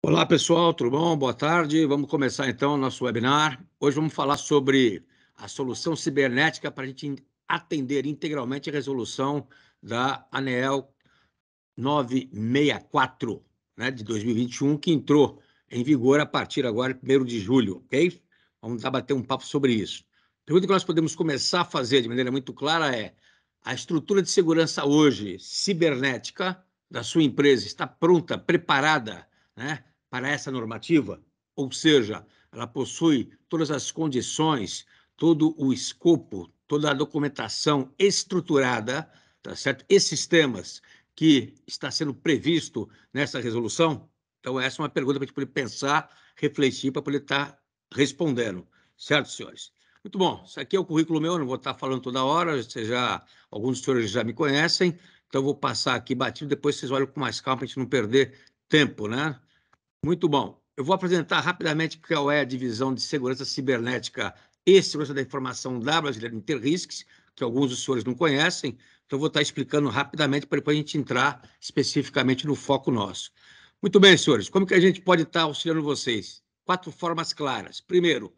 Olá, pessoal, tudo bom? Boa tarde. Vamos começar então o nosso webinar. Hoje vamos falar sobre a solução cibernética para a gente atender integralmente a resolução da ANEEL 964, né, de 2021, que entrou em vigor a partir agora, 1º de julho, ok? Vamos bater um papo sobre isso. A pergunta que nós podemos começar a fazer de maneira muito clara é: a estrutura de segurança hoje, cibernética, da sua empresa está pronta, preparada, né, para essa normativa? Ou seja, ela possui todas as condições, todo o escopo, toda a documentação estruturada, tá certo? E sistemas que está sendo previsto nessa resolução? Então, essa é uma pergunta para a gente poder pensar, refletir, para poder estar respondendo. Certo, senhores? Muito bom. Isso aqui é o currículo meu, não vou estar falando toda hora, alguns dos senhores já me conhecem, então eu vou passar aqui batido, depois vocês olham com mais calma para a gente não perder tempo, né? Muito bom. Eu vou apresentar rapidamente qual é a divisão de segurança cibernética e segurança da informação da Brasileira Interrisks, que alguns dos senhores não conhecem, então eu vou estar explicando rapidamente para depois a gente entrar especificamente no foco nosso. Muito bem, senhores, como que a gente pode estar auxiliando vocês? 4 formas claras. Primeiro,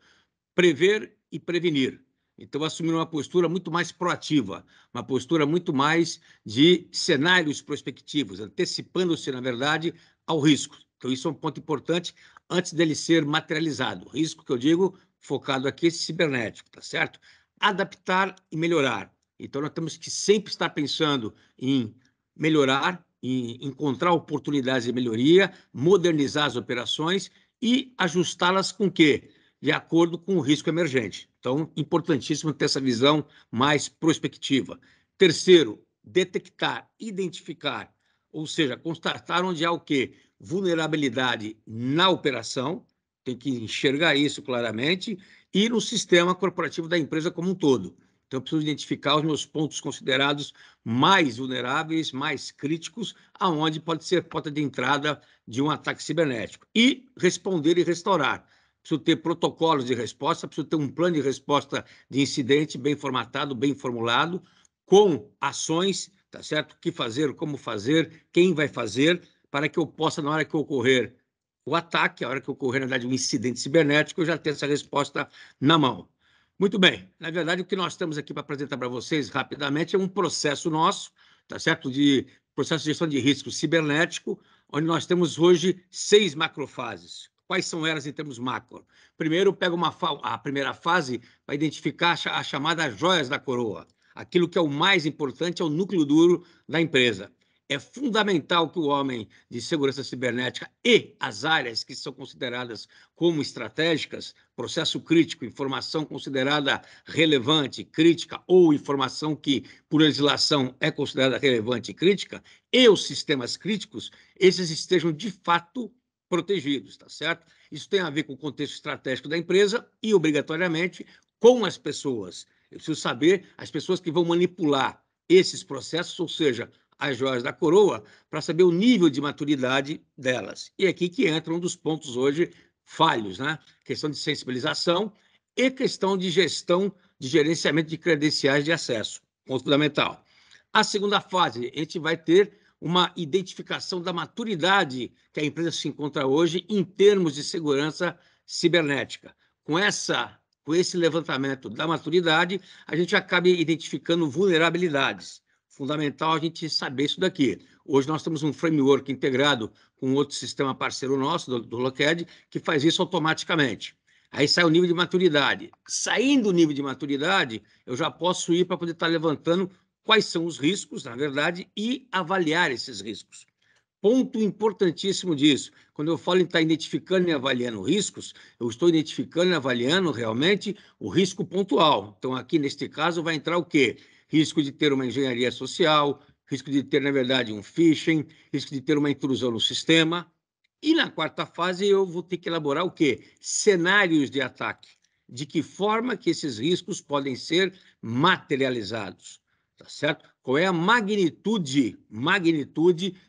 prever e prevenir. Então, assumir uma postura muito mais proativa, uma postura muito mais de cenários prospectivos, antecipando-se, na verdade, ao risco. Então, isso é um ponto importante antes dele ser materializado. Risco que eu digo, focado aqui, cibernético, tá certo? Adaptar e melhorar. Então, nós temos que sempre estar pensando em melhorar, em encontrar oportunidades de melhoria, modernizar as operações e ajustá-las com o quê? De acordo com o risco emergente. Então, importantíssimo ter essa visão mais prospectiva. Terceiro, detectar, identificar, ou seja, constatar onde há o quê? Vulnerabilidade na operação, tem que enxergar isso claramente, e no sistema corporativo da empresa como um todo. Então, eu preciso identificar os meus pontos considerados mais vulneráveis, mais críticos, aonde pode ser porta de entrada de um ataque cibernético. E responder e restaurar. Preciso ter protocolos de resposta, preciso ter um plano de resposta de incidente bem formatado, bem formulado, com ações, tá certo? O que fazer, como fazer, quem vai fazer, para que eu possa, na hora que ocorrer o ataque, a hora que ocorrer, na verdade, um incidente cibernético, eu já ter essa resposta na mão. Muito bem. Na verdade, o que nós estamos aqui para apresentar para vocês rapidamente é um processo nosso, tá certo? De processo de gestão de risco cibernético, onde nós temos hoje 6 macrofases. Quais são elas em termos macro? Primeiro, eu pego a primeira fase para identificar a chamada joias da coroa. Aquilo que é o mais importante é o núcleo duro da empresa. É fundamental que o homem de segurança cibernética e as áreas que são consideradas como estratégicas, processo crítico, informação considerada relevante, crítica, ou informação que, por legislação, é considerada relevante e crítica, e os sistemas críticos, esses estejam de fato protegidos, tá certo? Isso tem a ver com o contexto estratégico da empresa e, obrigatoriamente, com as pessoas. Eu preciso saber as pessoas que vão manipular esses processos, ou seja, as joias da coroa, para saber o nível de maturidade delas. E é aqui que entra um dos pontos hoje falhos, né? Questão de sensibilização e questão de gestão, de gerenciamento de credenciais de acesso. Ponto fundamental. A segunda fase, a gente vai ter uma identificação da maturidade que a empresa se encontra hoje em termos de segurança cibernética. Com esse levantamento da maturidade, a gente acaba identificando vulnerabilidades. Fundamental a gente saber isso daqui. Hoje nós temos um framework integrado com outro sistema parceiro nosso, do Lockheed, que faz isso automaticamente. Aí sai o nível de maturidade. Saindo o nível de maturidade, eu já posso ir para poder estar levantando quais são os riscos, na verdade, e avaliar esses riscos. Ponto importantíssimo disso. Quando eu falo em estar identificando e avaliando riscos, eu estou identificando e avaliando realmente o risco pontual. Então, aqui neste caso, vai entrar o quê? Risco de ter uma engenharia social, risco de ter, na verdade, um phishing, risco de ter uma intrusão no sistema. E na quarta fase, eu vou ter que elaborar o quê? Cenários de ataque. De que forma que esses riscos podem ser materializados. Tá certo? Qual é a magnitude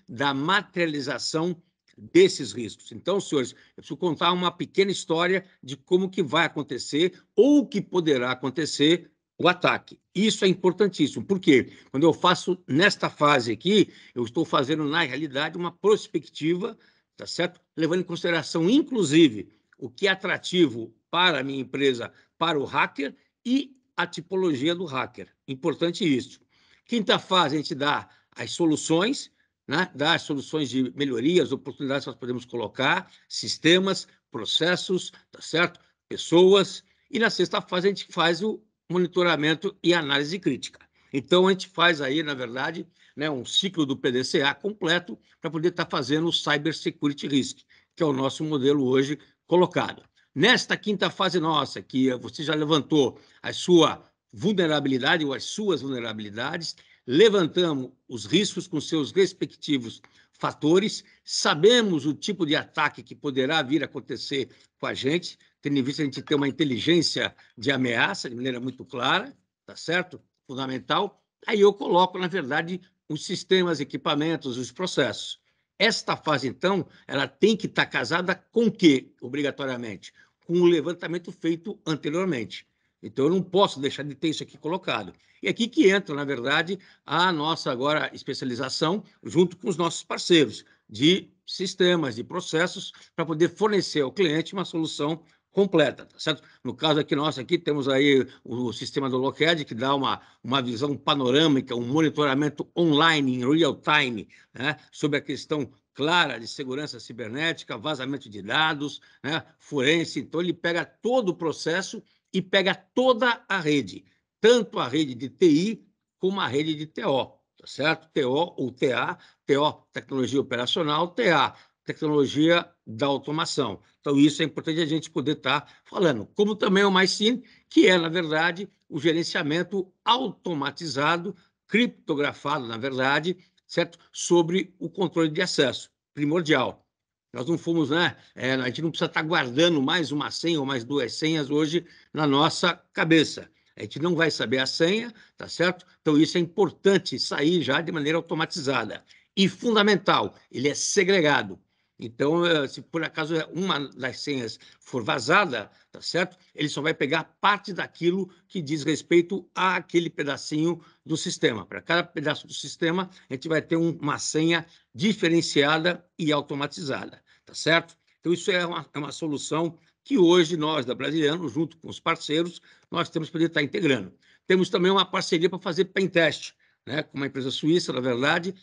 da materialização desses riscos? Então, senhores, eu preciso contar uma pequena história de como que vai acontecer ou que poderá acontecer o ataque. Isso é importantíssimo. Por quê? Quando eu faço nesta fase aqui, eu estou fazendo, na realidade, uma prospectiva, tá certo? Levando em consideração, inclusive, o que é atrativo para a minha empresa, para o hacker e a tipologia do hacker. Importante isso. Quinta fase, a gente dá as soluções, né? Dá as soluções de melhorias, oportunidades que nós podemos colocar, sistemas, processos, tá certo? Pessoas. E na sexta fase, a gente faz o monitoramento e análise crítica. Então, a gente faz aí, na verdade, né, um ciclo do PDCA completo para poder estar fazendo o Cyber Security Risk, que é o nosso modelo hoje colocado. Nesta quinta fase nossa, que você já levantou a sua vulnerabilidade ou as suas vulnerabilidades, levantamos os riscos com seus respectivos fatores, sabemos o tipo de ataque que poderá vir a acontecer com a gente, tendo em vista a gente ter uma inteligência de ameaça de maneira muito clara, tá certo? Fundamental. Aí eu coloco, na verdade, os sistemas, equipamentos, os processos. Esta fase, então, ela tem que estar casada com o quê, obrigatoriamente? Com o levantamento feito anteriormente. Então, eu não posso deixar de ter isso aqui colocado. E aqui que entra, na verdade, a nossa agora especialização, junto com os nossos parceiros de sistemas, de processos, para poder fornecer ao cliente uma solução completa, tá certo? No caso aqui nosso, aqui temos aí o sistema do Lockheed, que dá uma visão panorâmica, um monitoramento online, em real time, né, sobre a questão clara de segurança cibernética, vazamento de dados, né, forense. Então, ele pega todo o processo e pega toda a rede, tanto a rede de TI como a rede de TO, tá certo? TO ou TA, TO, tecnologia operacional, TA, tecnologia da automação. Então, isso é importante a gente poder estar falando. Como também o MySIN, que é, na verdade, o gerenciamento automatizado, criptografado, na verdade, certo? Sobre o controle de acesso, primordial. Nós não fomos, né? A gente não precisa estar guardando mais uma senha ou mais duas senhas hoje na nossa cabeça. A gente não vai saber a senha, tá certo? Então, isso é importante sair já de maneira automatizada. E fundamental, ele é segregado. Então, se por acaso uma das senhas for vazada, tá certo? Ele só vai pegar parte daquilo que diz respeito àquele pedacinho do sistema. Para cada pedaço do sistema, a gente vai ter uma senha diferenciada e automatizada, tá certo? Então, isso é uma solução que hoje nós, da Brasiliano, junto com os parceiros, nós temos que poder estar integrando. Temos também uma parceria para fazer pentest, né, com uma empresa suíça, na verdade,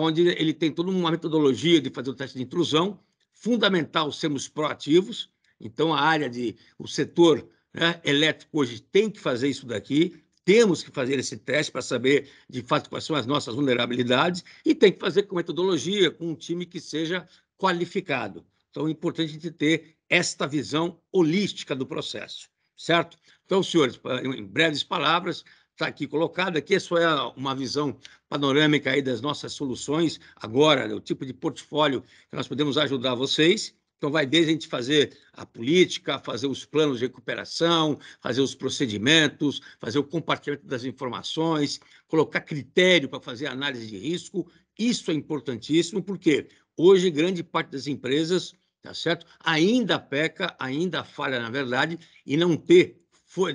onde ele tem toda uma metodologia de fazer o teste de intrusão, fundamental sermos proativos, então o setor, né, elétrico hoje tem que fazer isso daqui, temos que fazer esse teste para saber, de fato, quais são as nossas vulnerabilidades e tem que fazer com metodologia, com um time que seja qualificado. Então, é importante a gente ter esta visão holística do processo, certo? Então, senhores, em breves palavras, está aqui colocado. Aqui é só uma visão panorâmica aí das nossas soluções, agora, o tipo de portfólio que nós podemos ajudar vocês. Então, vai desde a gente fazer a política, fazer os planos de recuperação, fazer os procedimentos, fazer o compartilhamento das informações, colocar critério para fazer análise de risco. Isso é importantíssimo, porque hoje grande parte das empresas, tá certo? Ainda peca, ainda falha, na verdade, e não ter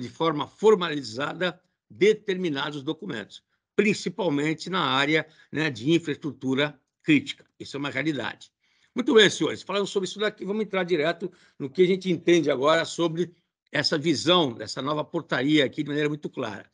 de forma formalizada determinados documentos, principalmente na área, né, de infraestrutura crítica. Isso é uma realidade. Muito bem, senhores. Falando sobre isso daqui, vamos entrar direto no que a gente entende agora sobre essa visão, dessa nova portaria aqui de maneira muito clara.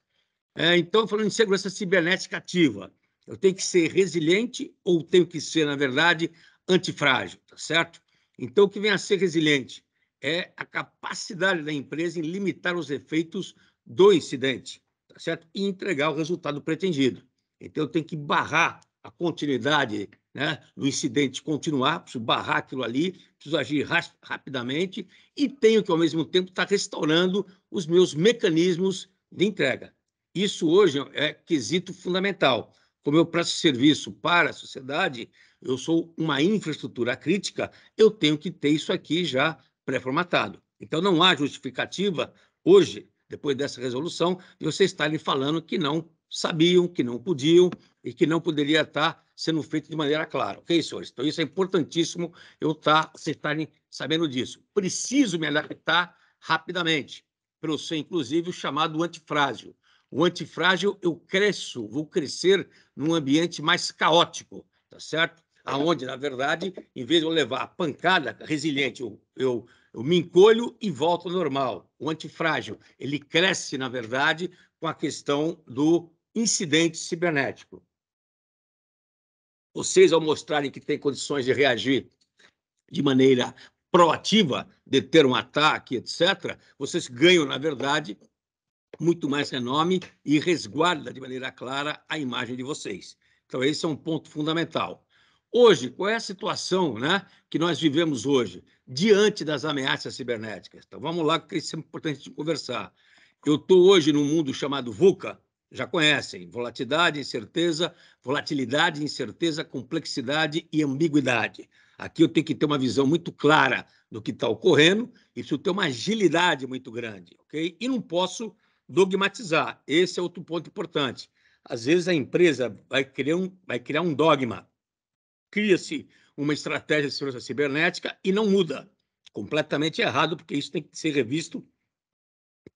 Então, falando em segurança cibernética ativa, eu tenho que ser resiliente ou tenho que ser, na verdade, antifrágil, tá certo? Então, o que vem a ser resiliente é a capacidade da empresa em limitar os efeitos do incidente, tá certo? E entregar o resultado pretendido. Então, eu tenho que barrar a continuidade, né, do incidente continuar, preciso barrar aquilo ali, preciso agir rapidamente e tenho que, ao mesmo tempo, estar restaurando os meus mecanismos de entrega. Isso hoje é quesito fundamental. Como eu presto serviço para a sociedade, eu sou uma infraestrutura crítica, eu tenho que ter isso aqui já pré-formatado. Então, não há justificativa hoje, depois dessa resolução, de vocês estarem falando que não sabiam, que não podiam e que não poderia estar sendo feito de maneira clara. Ok, senhores? Então, isso é importantíssimo vocês estarem sabendo disso. Preciso me adaptar rapidamente, para eu ser, inclusive, o chamado antifrágil. O antifrágil, eu vou crescer num ambiente mais caótico, tá certo? aonde, na verdade, em vez de eu levar a pancada resiliente, eu me encolho e volto ao normal. O antifrágil, ele cresce, na verdade, com a questão do incidente cibernético. Vocês, ao mostrarem que têm condições de reagir de maneira proativa, de ter um ataque, etc., vocês ganham, na verdade, muito mais renome e resguarda de maneira clara a imagem de vocês. Então, esse é um ponto fundamental. Hoje, qual é a situação, né, que nós vivemos hoje, diante das ameaças cibernéticas? Então, vamos lá, porque isso é importante de conversar. Eu estou hoje num mundo chamado VUCA, já conhecem, volatilidade, incerteza, complexidade e ambiguidade. Aqui eu tenho que ter uma visão muito clara do que está ocorrendo e preciso ter uma agilidade muito grande, ok? E não posso dogmatizar. Esse é outro ponto importante. Às vezes a empresa vai criar um dogma, cria-se uma estratégia de segurança cibernética e não muda. Completamente errado, porque isso tem que ser revisto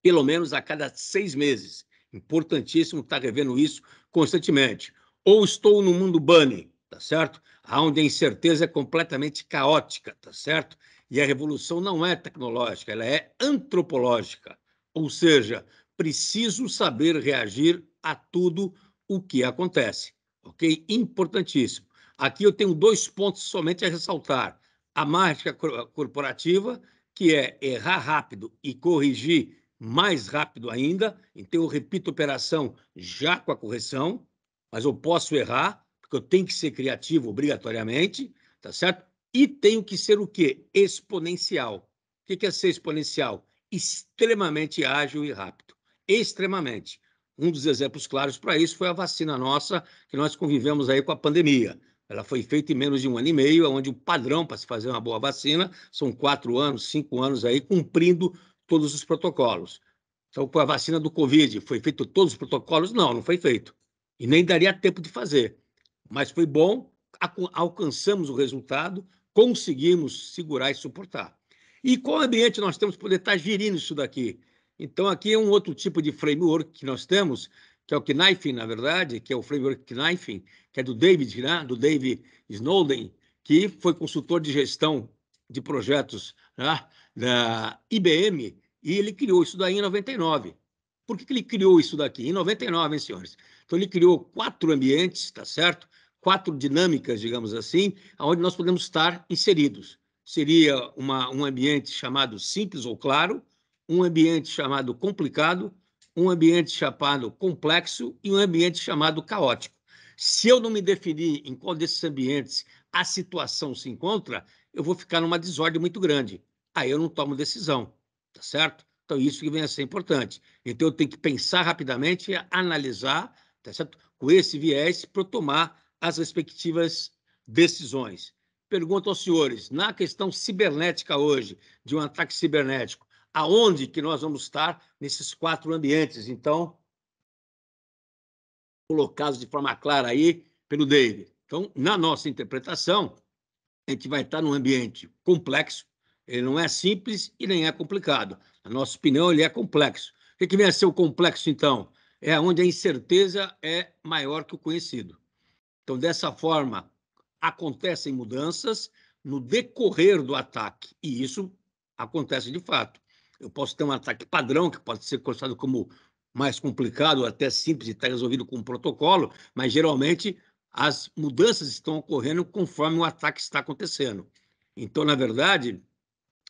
pelo menos a cada 6 meses. Importantíssimo estar revendo isso constantemente. Ou estou no mundo bunny, tá certo? Onde a incerteza é completamente caótica, tá certo? E a revolução não é tecnológica, ela é antropológica. Ou seja, preciso saber reagir a tudo o que acontece, ok? Importantíssimo. Aqui eu tenho 2 pontos somente a ressaltar. A mágica corporativa, que é errar rápido e corrigir mais rápido ainda, então eu repito a operação já com a correção, mas eu posso errar, porque eu tenho que ser criativo obrigatoriamente, tá certo? E tenho que ser o quê? Exponencial. O que é ser exponencial? Extremamente ágil e rápido. Extremamente. Um dos exemplos claros para isso foi a vacina nossa, que nós convivemos aí com a pandemia. Ela foi feita em menos de 1 ano e meio, onde o padrão para se fazer uma boa vacina são 4 anos, 5 anos aí, cumprindo todos os protocolos. Então, com a vacina do Covid, foi feito todos os protocolos? Não, não foi feito. E nem daria tempo de fazer. Mas foi bom, alcançamos o resultado, conseguimos segurar e suportar. E qual ambiente nós temos para poder estar gerindo isso daqui? Então, aqui é um outro tipo de framework que nós temos, que é o Knifing, na verdade, que é o framework Knifing, que é do David, né? Do David Snowden, que foi consultor de gestão de projetos, né? Da IBM, e ele criou isso daí em 99. Por que ele criou isso daqui? Em 99, hein, senhores? Então, ele criou 4 ambientes, tá certo? 4 dinâmicas, digamos assim, onde nós podemos estar inseridos. Seria um ambiente chamado simples ou claro, um ambiente chamado complicado, um ambiente chamado complexo e um ambiente chamado caótico. Se eu não me definir em qual desses ambientes a situação se encontra, eu vou ficar numa desordem muito grande. Aí eu não tomo decisão, tá certo? Então, isso que vem a ser importante. Então, eu tenho que pensar rapidamente, analisar, tá certo? Com esse viés, para tomar as respectivas decisões. Pergunto aos senhores, na questão cibernética hoje, de um ataque cibernético, aonde que nós vamos estar nesses 4 ambientes? Então, colocados de forma clara aí pelo David. Então, na nossa interpretação, a gente vai estar num ambiente complexo, ele não é simples e nem é complicado. Na nossa opinião, ele é complexo. O que vem a ser o complexo, então? É onde a incerteza é maior que o conhecido. Então, dessa forma, acontecem mudanças no decorrer do ataque, e isso acontece de fato. Eu posso ter um ataque padrão, que pode ser considerado como mais complicado, até simples de estar resolvido com um protocolo, mas geralmente as mudanças estão ocorrendo conforme o ataque está acontecendo. Então, na verdade,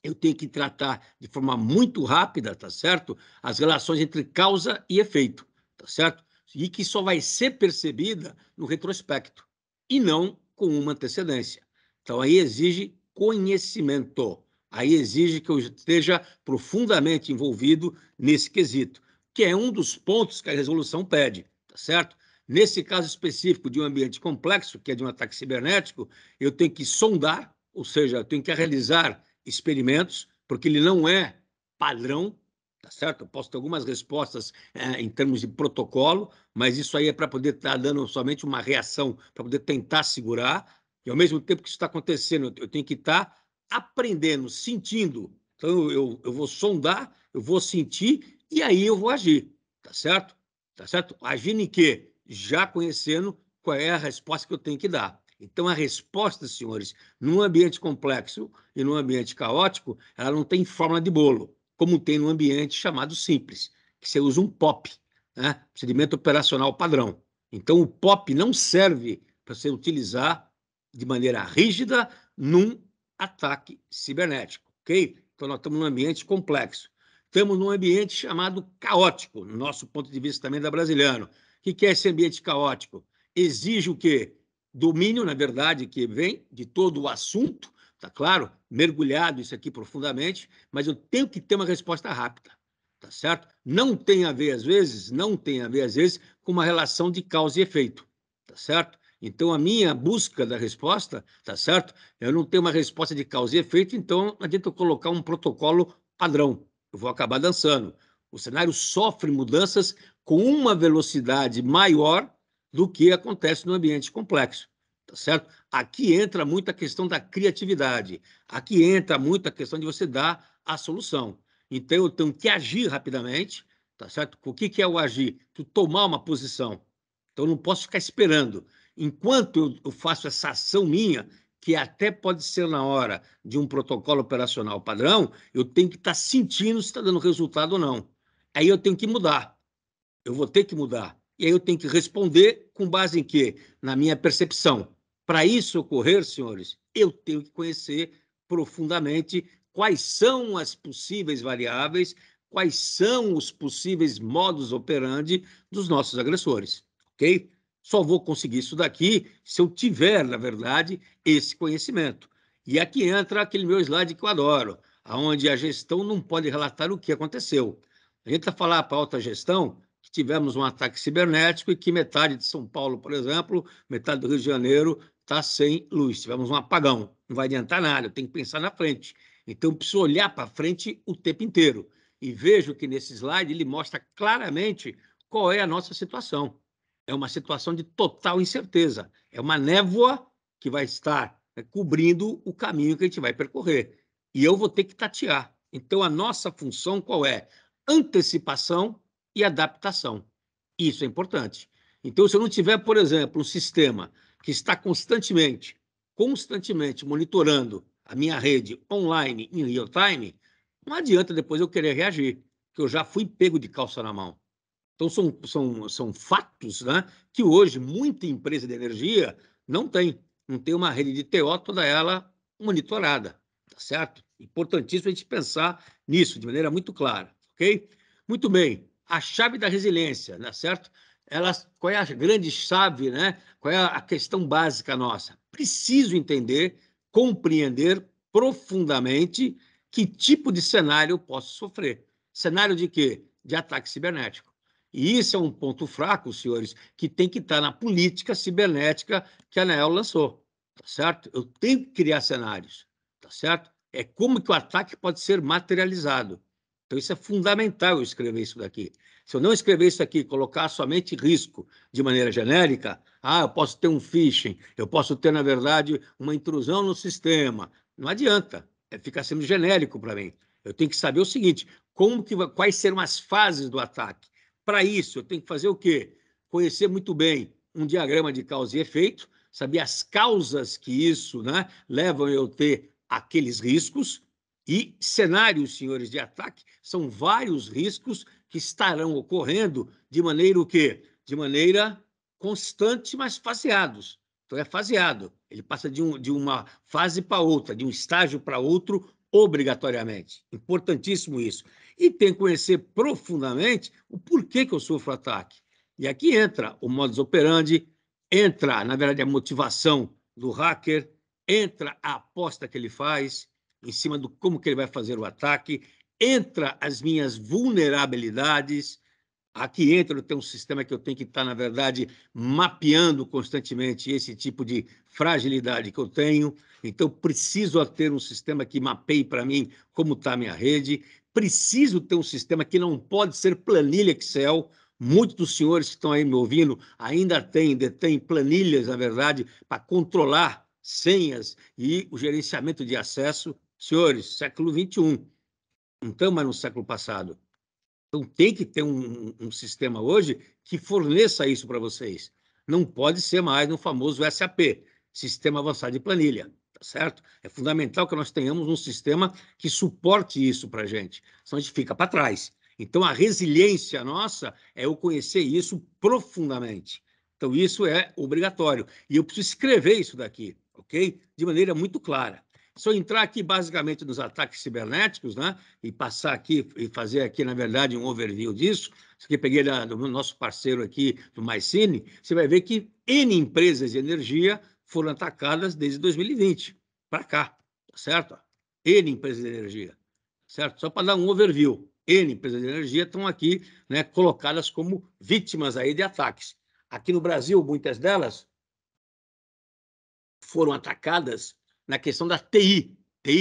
eu tenho que tratar de forma muito rápida, tá certo? As relações entre causa e efeito, tá certo? E que só vai ser percebida no retrospecto e não com uma antecedência. Então, aí exige conhecimento, aí exige que eu esteja profundamente envolvido nesse quesito, que é um dos pontos que a resolução pede, tá certo? Nesse caso específico de um ambiente complexo, que é de um ataque cibernético, eu tenho que sondar, ou seja, eu tenho que realizar experimentos, porque ele não é padrão, tá certo? Eu posso ter algumas respostas em termos de protocolo, mas isso aí é para poder estar dando somente uma reação, para poder tentar segurar, e ao mesmo tempo que isso está acontecendo, eu tenho que estar aprendendo, sentindo. Então, eu vou sondar, eu vou sentir, e aí eu vou agir, tá certo? Tá certo? Agindo em quê? Já conhecendo qual é a resposta que eu tenho que dar. Então, a resposta, senhores, num ambiente complexo e num ambiente caótico, ela não tem fórmula de bolo, como tem num ambiente chamado simples, que você usa um POP, né? Procedimento operacional padrão. Então, o POP não serve para você utilizar de maneira rígida num ataque cibernético, ok? Então, nós estamos num ambiente complexo. Estamos num ambiente chamado caótico, no nosso ponto de vista também da brasileiro. O que é esse ambiente caótico? Exige o quê? Domínio, na verdade, que vem de todo o assunto, tá claro? Mergulhado isso aqui profundamente, mas eu tenho que ter uma resposta rápida, tá certo? Não tem a ver, às vezes, com uma relação de causa e efeito, tá certo? Então, a minha busca da resposta, tá certo? Eu não tenho uma resposta de causa e efeito, então não adianta eu colocar um protocolo padrão. Eu vou acabar dançando. O cenário sofre mudanças com uma velocidade maior do que acontece no ambiente complexo, tá certo? Aqui entra muito a questão da criatividade, aqui entra muito a questão de você dar a solução. Então, eu tenho que agir rapidamente, tá certo? O que é o agir? Tu tomar uma posição. Então, eu não posso ficar esperando. Enquanto eu faço essa ação minha, que até pode ser na hora de um protocolo operacional padrão, eu tenho que estar sentindo se está dando resultado ou não. Aí eu tenho que mudar. Eu vou ter que mudar. E aí eu tenho que responder com base em quê? Na minha percepção. Para isso ocorrer, senhores, eu tenho que conhecer profundamente quais são as possíveis variáveis, quais são os possíveis modus operandi dos nossos agressores, ok? Só vou conseguir isso daqui se eu tiver, na verdade, esse conhecimento. E aqui entra aquele meu slide que eu adoro, onde a gestão não pode relatar o que aconteceu. A gente vai falar para a alta gestão que tivemos um ataque cibernético e que metade de São Paulo, por exemplo, metade do Rio de Janeiro está sem luz. Tivemos um apagão. Não vai adiantar nada, eu tenho que pensar na frente. Então, eu preciso olhar para frente o tempo inteiro. E vejo que nesse slide ele mostra claramente qual é a nossa situação. É uma situação de total incerteza. É uma névoa que vai estar cobrindo o caminho que a gente vai percorrer. E eu vou ter que tatear. Então, a nossa função qual é? Antecipação e adaptação. Isso é importante. Então, se eu não tiver, por exemplo, um sistema que está constantemente monitorando a minha rede online em real time, não adianta depois eu querer reagir, porque eu já fui pego de calça na mão. Então, são fatos, né, que hoje muita empresa de energia não tem. Não tem uma rede de TO, toda ela monitorada, tá certo? Importantíssimo a gente pensar nisso de maneira muito clara, ok? Muito bem. A chave da resiliência, né, certo? Qual é a grande chave, né? Qual é a questão básica nossa? Preciso entender, compreender profundamente que tipo de cenário eu posso sofrer. Cenário de quê? De ataque cibernético. E isso é um ponto fraco, senhores, que tem que estar na política cibernética que a ANEEL lançou, tá certo? Eu tenho que criar cenários, tá certo? É como que o ataque pode ser materializado. Então, isso é fundamental eu escrever isso daqui. Se eu não escrever isso aqui, colocar somente risco de maneira genérica, eu posso ter um phishing, eu posso ter, na verdade, uma intrusão no sistema. Não adianta, fica sendo genérico para mim. Eu tenho que saber o seguinte, quais serão as fases do ataque. Para isso, eu tenho que fazer o quê? Conhecer muito bem um diagrama de causa e efeito, saber as causas que isso, né, levam eu a ter aqueles riscos, e cenários, senhores, de ataque, são vários riscos que estarão ocorrendo de maneira o quê? De maneira constante, mas faseados. Então, é faseado. Ele passa de uma fase para outra, de um estágio para outro, obrigatoriamente. Importantíssimo isso. E tem que conhecer profundamente o porquê que eu sofro ataque. E aqui entra o modus operandi, entra, na verdade, a motivação do hacker, entra a aposta que ele faz em cima do como que ele vai fazer o ataque, entra as minhas vulnerabilidades. Aqui entra, tem um sistema que eu tenho que estar, na verdade, mapeando constantemente esse tipo de fragilidade que eu tenho. Então, preciso ter um sistema que mapeie para mim como está a minha rede. Preciso ter um sistema que não pode ser planilha Excel. Muitos dos senhores que estão aí me ouvindo ainda detêm planilhas, na verdade, para controlar senhas e o gerenciamento de acesso. Senhores, século XXI, não estamos mais no século passado. Então, tem que ter um sistema hoje que forneça isso para vocês. Não pode ser mais no famoso SAP. Sistema Avançado de Planilha, tá certo? É fundamental que nós tenhamos um sistema que suporte isso para a gente, senão a gente fica para trás. Então, a resiliência nossa é eu conhecer isso profundamente. Então, isso é obrigatório. E eu preciso escrever isso daqui, ok? De maneira muito clara. Se eu entrar aqui, basicamente, nos ataques cibernéticos, né, e passar aqui e fazer aqui, na verdade, um overview disso, isso aqui eu peguei do nosso parceiro aqui, do MyCine, você vai ver que N empresas de energia foram atacadas desde 2020 para cá, tá certo? N empresas de energia, certo? Só para dar um overview. N empresas de energia estão aqui, né, colocadas como vítimas aí de ataques. Aqui no Brasil, muitas delas foram atacadas na questão da TI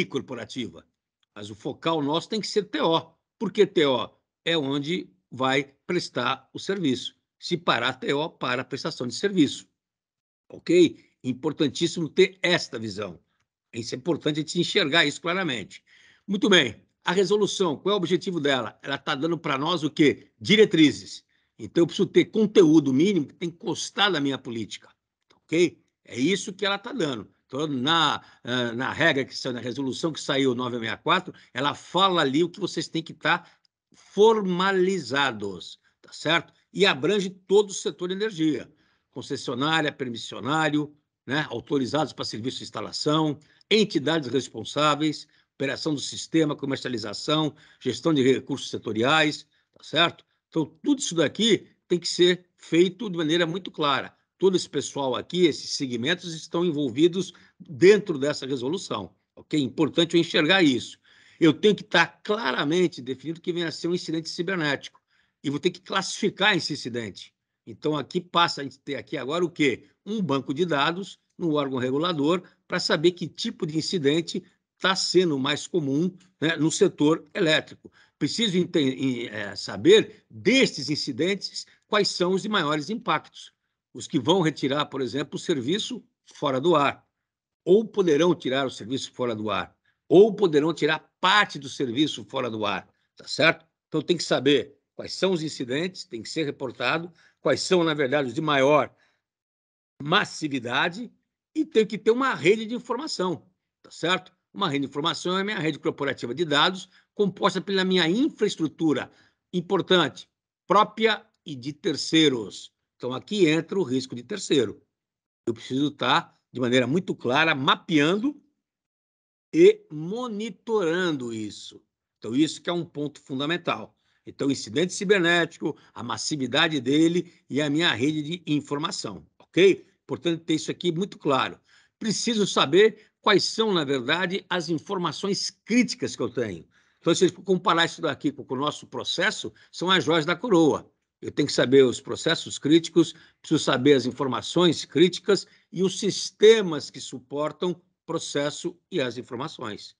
corporativa. Mas o focal nosso tem que ser TO. Por que TO? É onde vai prestar o serviço. Se parar TO, para a prestação de serviço. Ok? Importantíssimo ter esta visão. Isso é importante a gente enxergar isso claramente. Muito bem. A resolução, qual é o objetivo dela? Ela está dando para nós o quê? Diretrizes. Então, eu preciso ter conteúdo mínimo que tem que constar da minha política. Ok? É isso que ela está dando. Então, na regra, na resolução que saiu 964, ela fala ali o que vocês têm que estar formalizados, tá certo? E abrange todo o setor de energia. Concessionária, permissionário, né? Autorizados para serviço de instalação, entidades responsáveis, operação do sistema, comercialização, gestão de recursos setoriais, tá certo? Então, tudo isso daqui tem que ser feito de maneira muito clara. Todo esse pessoal aqui, esses segmentos, estão envolvidos dentro dessa resolução, ok? Importante eu enxergar isso. Eu tenho que estar claramente definido que vem a ser um incidente cibernético e vou ter que classificar esse incidente. Então, aqui passa a gente ter aqui agora o quê? Um banco de dados no órgão regulador para saber que tipo de incidente está sendo mais comum, né, no setor elétrico. Preciso saber destes incidentes quais são os de maiores impactos. Os que vão retirar, por exemplo, o serviço fora do ar, ou poderão tirar o serviço fora do ar, ou poderão tirar parte do serviço fora do ar, tá certo? Então, tem que saber quais são os incidentes, tem que ser reportado, quais são, na verdade, os de maior massividade, e tem que ter uma rede de informação, tá certo? Uma rede de informação é a minha rede corporativa de dados, composta pela minha infraestrutura importante, própria e de terceiros. Então, aqui entra o risco de terceiro. Eu preciso estar, de maneira muito clara, mapeando e monitorando isso. Então, isso que é um ponto fundamental. Então, incidente cibernético, a massividade dele e a minha rede de informação, ok? Portanto, ter isso aqui muito claro. Preciso saber quais são, na verdade, as informações críticas que eu tenho. Então, se eu comparar isso daqui com o nosso processo, são as joias da coroa. Eu tenho que saber os processos críticos, preciso saber as informações críticas e os sistemas que suportam processo e as informações.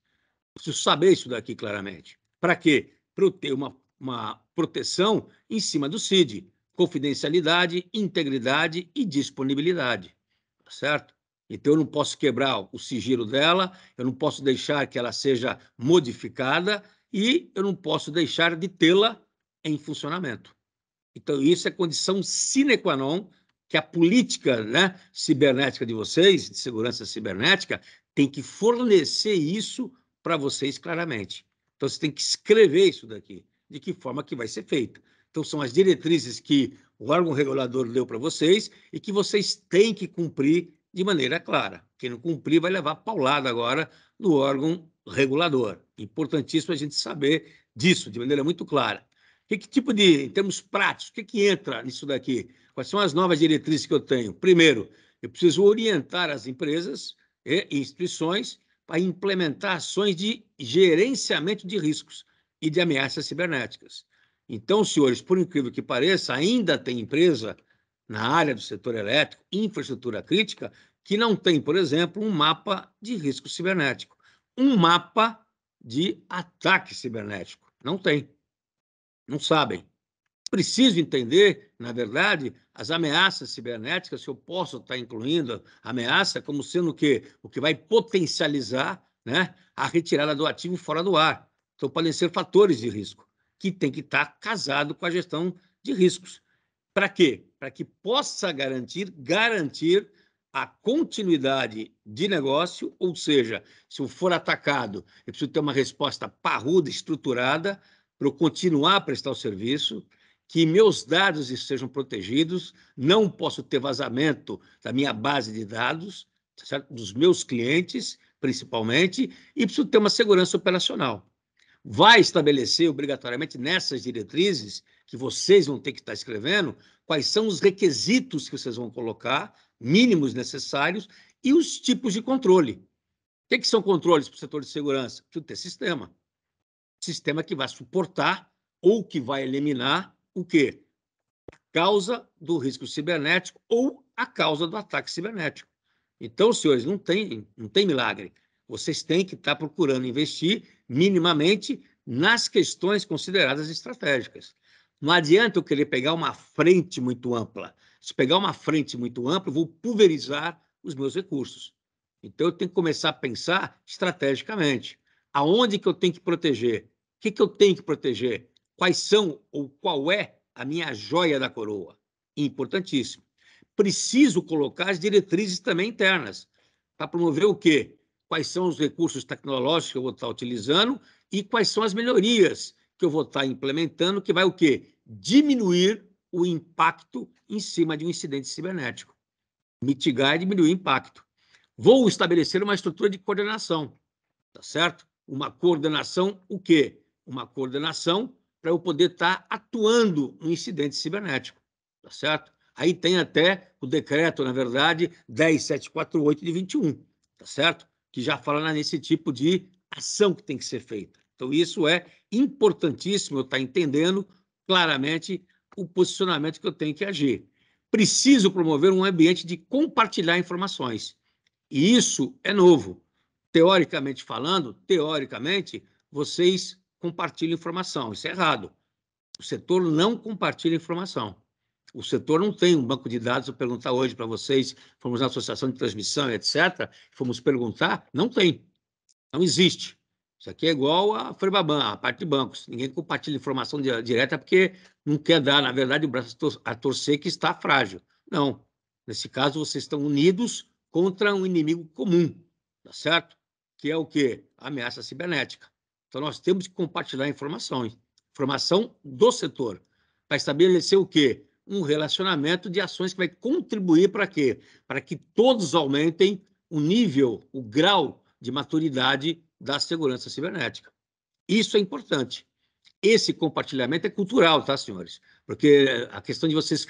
Preciso saber isso daqui claramente. Para quê? Para eu ter uma proteção em cima do CID, confidencialidade, integridade e disponibilidade, tá certo? Então, eu não posso quebrar o sigilo dela, eu não posso deixar que ela seja modificada e eu não posso deixar de tê-la em funcionamento. Então, isso é condição sine qua non que a política, né, cibernética de vocês, de segurança cibernética, tem que fornecer isso para vocês claramente. Então, você tem que escrever isso daqui, de que forma que vai ser feito. Então, são as diretrizes que o órgão regulador deu para vocês e que vocês têm que cumprir de maneira clara. Quem não cumprir vai levar paulada agora do órgão regulador. Importantíssimo a gente saber disso de maneira muito clara. Que tipo de, em termos práticos, o que entra nisso daqui? Quais são as novas diretrizes que eu tenho? Primeiro, eu preciso orientar as empresas e instituições para implementar ações de gerenciamento de riscos e de ameaças cibernéticas. Então, senhores, por incrível que pareça, ainda tem empresa na área do setor elétrico, infraestrutura crítica, que não tem, por exemplo, um mapa de risco cibernético, um mapa de ataque cibernético. Não tem. Não sabem. Preciso entender, na verdade, as ameaças cibernéticas, se eu posso estar incluindo ameaça como sendo o que vai potencializar, né, a retirada do ativo fora do ar. Então, podem ser fatores de risco, que tem que estar casado com a gestão de riscos. Para quê? Para que possa garantir a continuidade de negócio, ou seja, se eu for atacado, eu preciso ter uma resposta parruda, estruturada, para eu continuar a prestar o serviço, que meus dados estejam protegidos, não posso ter vazamento da minha base de dados, certo? Dos meus clientes, principalmente, e preciso ter uma segurança operacional. Vai estabelecer obrigatoriamente nessas diretrizes, que vocês vão ter que estar escrevendo, quais são os requisitos que vocês vão colocar, mínimos necessários, e os tipos de controle. O que são controles para o setor de segurança? Precisa ter sistema. Sistema que vai suportar ou que vai eliminar o quê? A causa do risco cibernético ou a causa do ataque cibernético. Então, senhores, não tem milagre. Vocês têm que estar procurando investir minimamente nas questões consideradas estratégicas. Não adianta eu querer pegar uma frente muito ampla. Se pegar uma frente muito ampla, eu vou pulverizar os meus recursos. Então, eu tenho que começar a pensar estrategicamente. Aonde que eu tenho que proteger? O que eu tenho que proteger? Quais são ou qual é a minha joia da coroa? Importantíssimo. Preciso colocar as diretrizes também internas para promover o quê? Quais são os recursos tecnológicos que eu vou estar utilizando e quais são as melhorias que eu vou estar implementando que vai o quê? Diminuir o impacto em cima de um incidente cibernético. Mitigar e diminuir o impacto. Vou estabelecer uma estrutura de coordenação, tá certo? Uma coordenação, o quê? Uma coordenação para eu poder estar atuando no incidente cibernético, tá certo? Aí tem até o decreto, na verdade, 10748 de 21, tá certo? Que já fala nesse tipo de ação que tem que ser feita. Então, isso é importantíssimo eu estar entendendo claramente o posicionamento que eu tenho que agir. Preciso promover um ambiente de compartilhar informações. E isso é novo. Teoricamente falando, vocês compartilham informação. Isso é errado. O setor não compartilha informação. O setor não tem um banco de dados. Eu perguntar hoje para vocês, fomos na associação de transmissão, etc., fomos perguntar, não tem. Não existe. Isso aqui é igual a Febraban, a parte de bancos. Ninguém compartilha informação direta porque não quer dar, na verdade, o braço a torcer que está frágil. Não. Nesse caso, vocês estão unidos contra um inimigo comum, tá certo? Que é o quê? A ameaça cibernética. Então, nós temos que compartilhar informações. Informação do setor. Para estabelecer o quê? Um relacionamento de ações que vai contribuir para quê? Para que todos aumentem o nível, o grau de maturidade da segurança cibernética. Isso é importante. Esse compartilhamento é cultural, tá, senhores? Porque a questão de vocês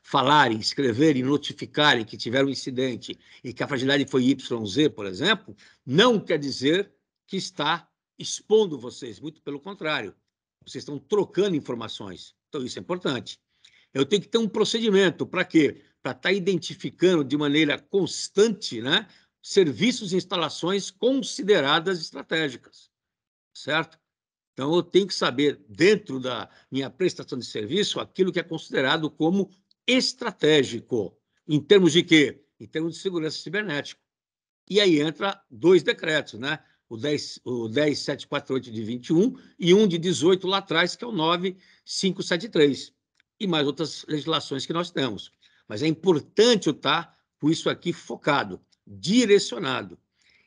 falarem, escreverem, notificarem que tiveram um incidente e que a fragilidade foi YZ, por exemplo, não quer dizer que está expondo vocês, muito pelo contrário. Vocês estão trocando informações. Então, isso é importante. Eu tenho que ter um procedimento. Para quê? Para estar identificando de maneira constante, né, serviços e instalações consideradas estratégicas, certo? Então, eu tenho que saber, dentro da minha prestação de serviço, aquilo que é considerado como estratégico. Em termos de quê? Em termos de segurança cibernética. E aí entra dois decretos, né? O 10748 de 21 e um de 18 lá atrás, que é o 9573. E mais outras legislações que nós temos. Mas é importante eu estar com isso aqui focado, direcionado.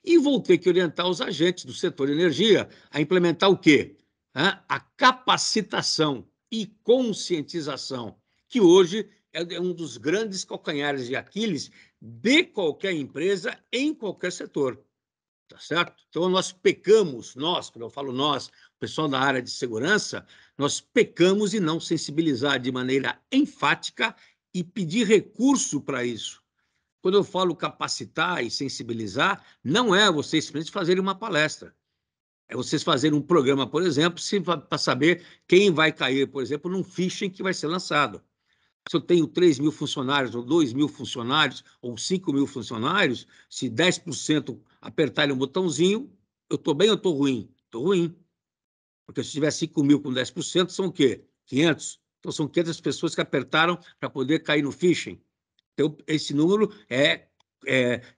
E vou ter que orientar os agentes do setor de energia a implementar o quê? A capacitação e conscientização, que hoje é um dos grandes calcanhares de Aquiles de qualquer empresa, em qualquer setor. Tá certo? Então, nós pecamos, quando eu falo nós, o pessoal da área de segurança, nós pecamos em não sensibilizar de maneira enfática e pedir recurso para isso. Quando eu falo capacitar e sensibilizar, não é vocês simplesmente fazerem uma palestra. É vocês fazerem um programa, por exemplo, para saber quem vai cair, por exemplo, num phishing que vai ser lançado. Se eu tenho 3.000 funcionários, ou 2.000 funcionários, ou 5.000 funcionários, se 10% apertarem um botãozinho, eu estou bem ou estou ruim? Estou ruim. Porque se tiver 5.000 com 10%, são o quê? 500. Então, são 500 pessoas que apertaram para poder cair no phishing. Então, esse número é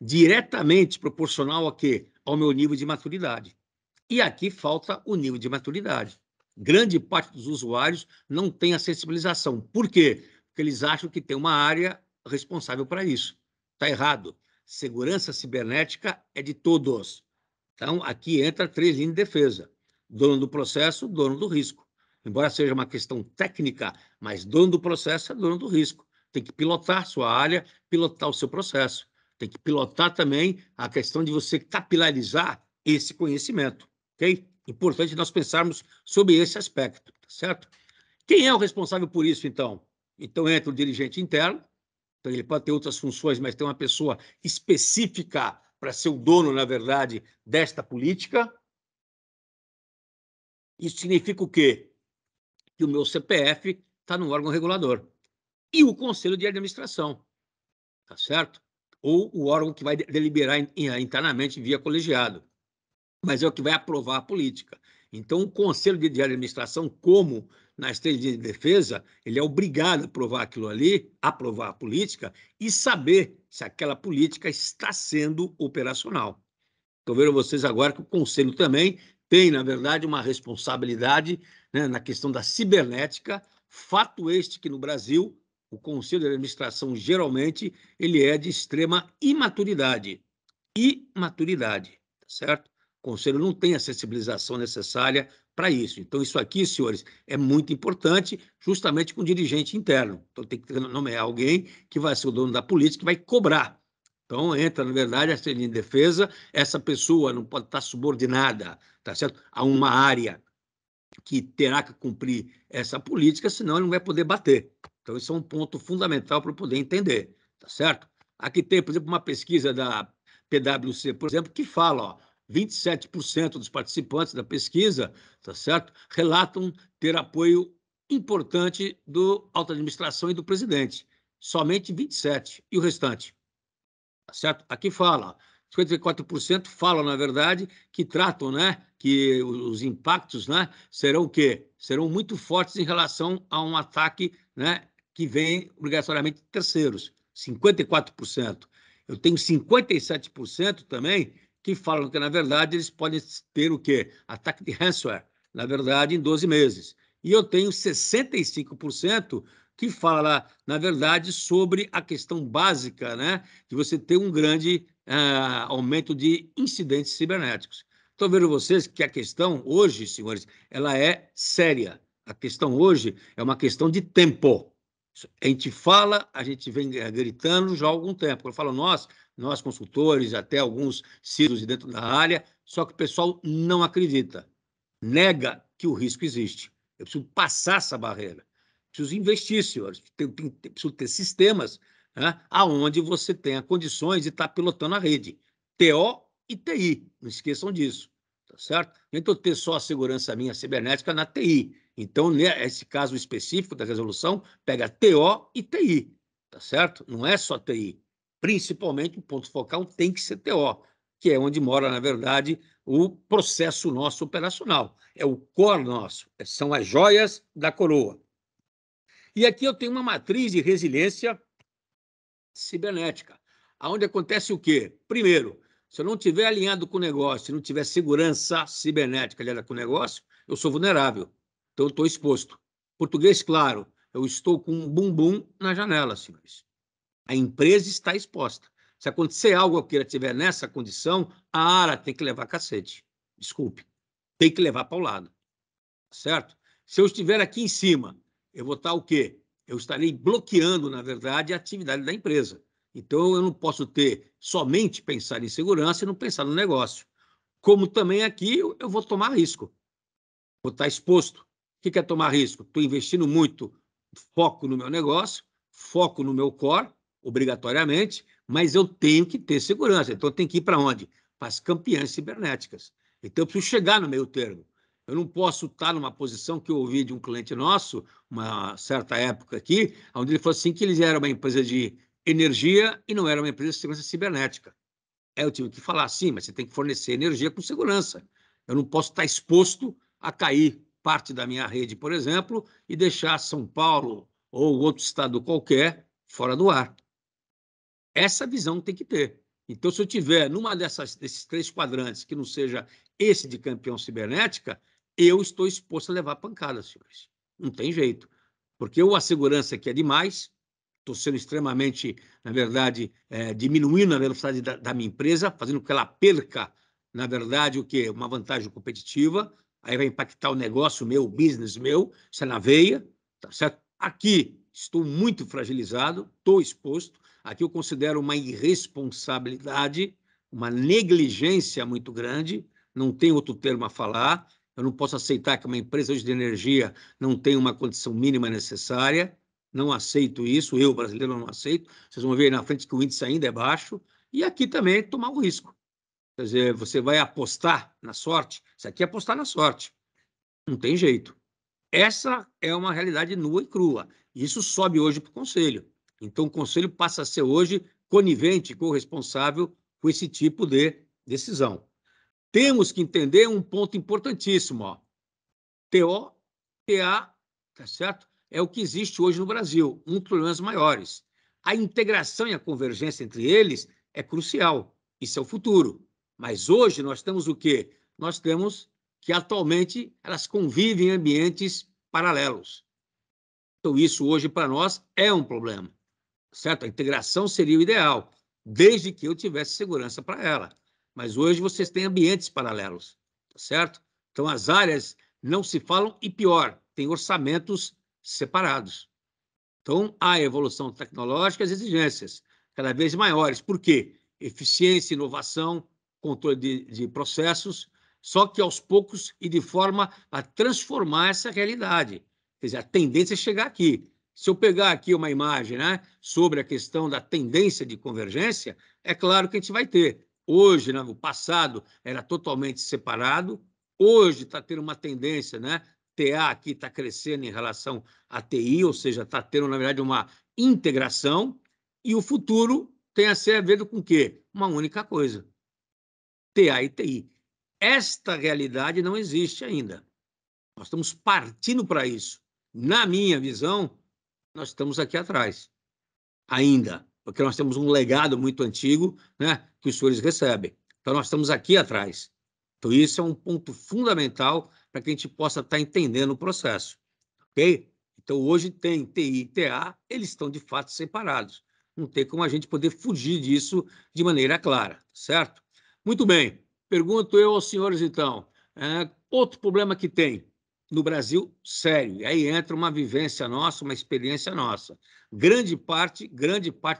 diretamente proporcional a quê? Ao meu nível de maturidade. E aqui falta o nível de maturidade. Grande parte dos usuários não tem a sensibilização. Por quê? Porque eles acham que tem uma área responsável para isso. Está errado. Segurança cibernética é de todos. Então, aqui entra 3 linhas de defesa. Dono do processo, dono do risco. Embora seja uma questão técnica, mas dono do processo é dono do risco. Tem que pilotar sua área, pilotar o seu processo. Tem que pilotar também a questão de você capilarizar esse conhecimento, ok? Importante nós pensarmos sobre esse aspecto, tá certo? Quem é o responsável por isso, então? Então, entra o dirigente interno, então ele pode ter outras funções, mas tem uma pessoa específica para ser o dono, na verdade, desta política. Isso significa o quê? Que o meu CPF está no órgão regulador. E o conselho de administração, tá certo? Ou o órgão que vai deliberar internamente via colegiado, mas é o que vai aprovar a política. Então, o conselho de administração, como nas 3 linhas de defesa, ele é obrigado a aprovar aquilo ali, aprovar a política e saber se aquela política está sendo operacional. Estou vendo vocês agora que o conselho também tem, na verdade, uma responsabilidade, né, na questão da cibernética, fato este que no Brasil o conselho de administração geralmente ele é de extrema imaturidade, tá certo? O conselho não tem a sensibilização necessária para isso. Então, isso aqui, senhores, é muito importante, justamente com o dirigente interno. Então, tem que nomear alguém que vai ser o dono da política, que vai cobrar. Então, entra, na verdade, essa linha de defesa, essa pessoa não pode estar subordinada, tá certo? A uma área que terá que cumprir essa política, senão ele não vai poder bater. Então, isso é um ponto fundamental para poder entender, tá certo? Aqui tem, por exemplo, uma pesquisa da PwC, por exemplo, que fala, ó, 27% dos participantes da pesquisa, tá certo, relatam ter apoio importante do alta administração e do presidente. Somente 27%. E o restante? Tá certo? Aqui fala, 54% falam, na verdade, que tratam, né, que os impactos, né, serão o quê? Serão muito fortes em relação a um ataque, né, que vem obrigatoriamente de terceiros, 54%. Eu tenho 57% também que falam que, na verdade, eles podem ter o quê? Ataque de ransomware, na verdade, em 12 meses. E eu tenho 65% que fala, na verdade, sobre a questão básica, né, de você ter um grande aumento de incidentes cibernéticos. Estou vendo vocês que a questão hoje, senhores, ela é séria. A questão hoje é uma questão de tempo. A gente fala, a gente vem gritando já há algum tempo. Eu falo nós consultores, até alguns CISOs dentro da área, só que o pessoal não acredita, nega que o risco existe. Eu preciso passar essa barreira. Preciso investir, senhores. Preciso ter sistemas, né, onde você tenha condições de estar pilotando a rede. TO e TI, não esqueçam disso, tá certo? Nem estou ter só a segurança minha cibernética na TI. Então, nesse caso específico da resolução, pega TO e TI, tá certo? Não é só TI. Principalmente o ponto focal tem que ser TO, que é onde mora, na verdade, o processo nosso operacional. É o core nosso, são as joias da coroa. E aqui eu tenho uma matriz de resiliência cibernética, onde acontece o quê? Primeiro, se eu não estiver alinhado com o negócio, se não tiver segurança cibernética alinhada com o negócio, eu sou vulnerável. Então, eu estou exposto. Português, claro, eu estou com um bumbum na janela, senhores. A empresa está exposta. Se acontecer algo que ela estiver nessa condição, a área tem que levar cacete. Desculpe. Tem que levar para o lado. Certo? Se eu estiver aqui em cima, eu vou estar o quê? Eu estarei bloqueando, na verdade, a atividade da empresa. Então, eu não posso ter somente pensar em segurança e não pensar no negócio. Como também aqui, eu vou tomar risco. Vou estar exposto. O que é tomar risco? Estou investindo muito foco no meu negócio, foco no meu core, obrigatoriamente, mas eu tenho que ter segurança. Então, eu tenho que ir para onde? Para as campeãs cibernéticas. Então, eu preciso chegar no meio termo. Eu não posso estar numa posição que eu ouvi de um cliente nosso, uma certa época aqui, onde ele falou assim que eles eram uma empresa de energia e não era uma empresa de segurança cibernética. Aí eu tive que falar, sim, mas você tem que fornecer energia com segurança. Eu não posso estar exposto a cair parte da minha rede, por exemplo, e deixar São Paulo ou outro estado qualquer fora do ar. Essa visão tem que ter. Então, se eu tiver numa desses 3 quadrantes que não seja esse de campeão cibernética, eu estou exposto a levar pancada, senhores. Não tem jeito. Porque ou a segurança que é demais, estou sendo extremamente, na verdade, diminuindo a velocidade da minha empresa, fazendo com que ela perca, na verdade, o quê? Uma vantagem competitiva, aí vai impactar o negócio meu, o business meu, isso é na veia, tá certo? Aqui estou muito fragilizado, estou exposto, aqui eu considero uma irresponsabilidade, uma negligência muito grande, não tem outro termo a falar, eu não posso aceitar que uma empresa hoje de energia não tenha uma condição mínima necessária, não aceito isso, eu, brasileiro, não aceito. Vocês vão ver aí na frente que o índice ainda é baixo, e aqui também tomar o risco. Quer dizer, você vai apostar na sorte, isso aqui é apostar na sorte, não tem jeito. Essa é uma realidade nua e crua, isso sobe hoje para o Conselho. Então, o Conselho passa a ser hoje conivente, corresponsável com esse tipo de decisão. Temos que entender um ponto importantíssimo, ó. TO, TA, tá certo? É o que existe hoje no Brasil, um dos problemas maiores. A integração e a convergência entre eles é crucial, isso é o futuro. Mas hoje nós temos o quê? Nós temos que, atualmente, elas convivem em ambientes paralelos. Então, isso hoje, para nós, é um problema, certo? A integração seria o ideal, desde que eu tivesse segurança para ela. Mas hoje vocês têm ambientes paralelos, tá certo? Então, as áreas não se falam e, pior, tem orçamentos separados. Então, há evolução tecnológica e as exigências cada vez maiores. Por quê? Eficiência, inovação, controle de processos, só que aos poucos e de forma a transformar essa realidade. Quer dizer, a tendência é chegar aqui. Se eu pegar aqui uma imagem, né, sobre a questão da tendência de convergência, é claro que a gente vai ter. Hoje, no passado, era totalmente separado. Hoje está tendo uma tendência, né? TA aqui está crescendo em relação à TI, ou seja, está tendo, na verdade, uma integração, e o futuro tem a ser a ver com o quê? Uma única coisa, TA e TI. Esta realidade não existe ainda. Nós estamos partindo para isso. Na minha visão, nós estamos aqui atrás, ainda, porque nós temos um legado muito antigo, né, que os senhores recebem. Então, nós estamos aqui atrás. Então, isso é um ponto fundamental para que a gente possa estar entendendo o processo, ok? Então, hoje tem TI e TA, eles estão, de fato, separados. Não tem como a gente poder fugir disso de maneira clara, certo? Muito bem. Pergunto eu aos senhores, então, outro problema que tem no Brasil, sério, e aí entra uma vivência nossa, uma experiência nossa. Grande parte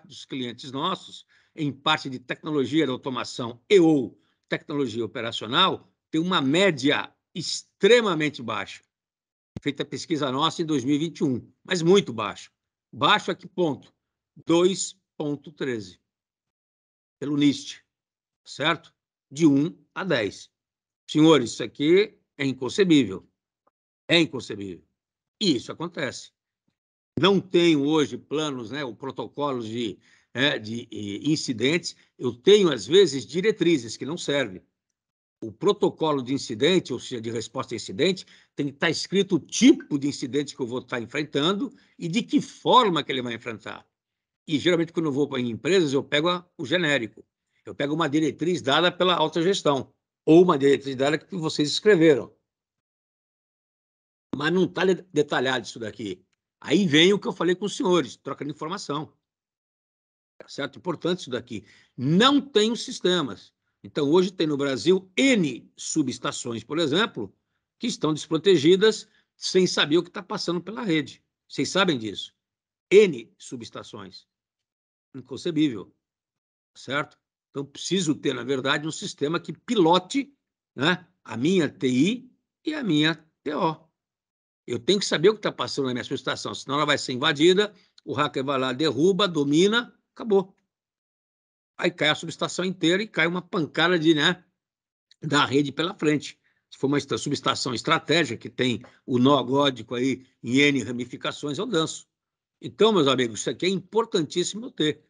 dos clientes nossos, em parte de tecnologia de automação e ou tecnologia operacional, tem uma média extremamente baixa. Feita a pesquisa nossa em 2021, mas muito baixo. Baixo a que ponto? 2,13 pelo NIST, certo? De 1 a 10. Senhores, isso aqui é inconcebível. É inconcebível. E isso acontece. Não tenho hoje planos, né, ou protocolos de incidentes. Eu tenho, às vezes, diretrizes que não servem. O protocolo de incidente, ou seja, de resposta a incidente, tem que estar escrito o tipo de incidente que eu vou estar enfrentando e de que forma que ele vai enfrentar. E, geralmente, quando eu vou para empresas, eu pego o genérico. Eu pego uma diretriz dada pela alta gestão, ou uma diretriz dada que vocês escreveram. Mas não está detalhado isso daqui. Aí vem o que eu falei com os senhores, troca de informação. Tá certo? Importante isso daqui. Não tem sistemas. Então, hoje tem no Brasil N subestações, por exemplo, que estão desprotegidas sem saber o que está passando pela rede. Vocês sabem disso? N subestações. Inconcebível. Certo? Então, preciso ter, na verdade, um sistema que pilote, né, a minha TI e a minha TO. Eu tenho que saber o que está passando na minha subestação, senão ela vai ser invadida, o hacker vai lá, derruba, domina, acabou. Aí cai a subestação inteira e cai uma pancada da rede pela frente. Se for uma subestação estratégica, que tem o nó gódico aí em N ramificações, eu danço. Então, meus amigos, isso aqui é importantíssimo eu ter.